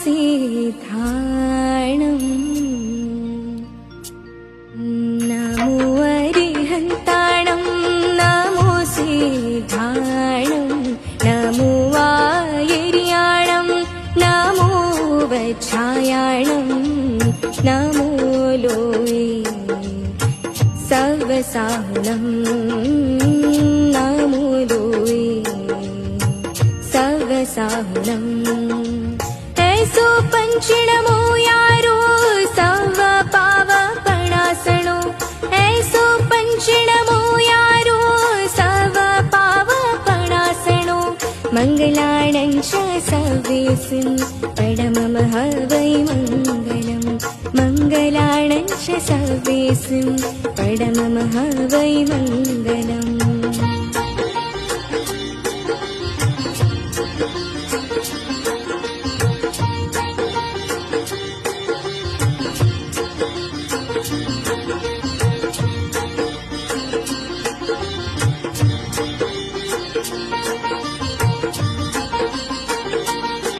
सिद्धाणम् नमो अरिहन्ताणम् नमो सिद्धाणम् नमो वायर्याणम् नमो वच्छायाणम् नमो लोये सवसाहुणम् नमो लोये सवसाहुणम् ऐसो पञ्चिणमो यारो सव पावपणासणो ऐसो पञ्चिणमो यारो सव पावपणासणो मङ्गलाणं च सव्येसिन् पडममः वै मङ्गलम् मङ्गलाणं च सव्येसिन् पडममः वै मङ्गलम्।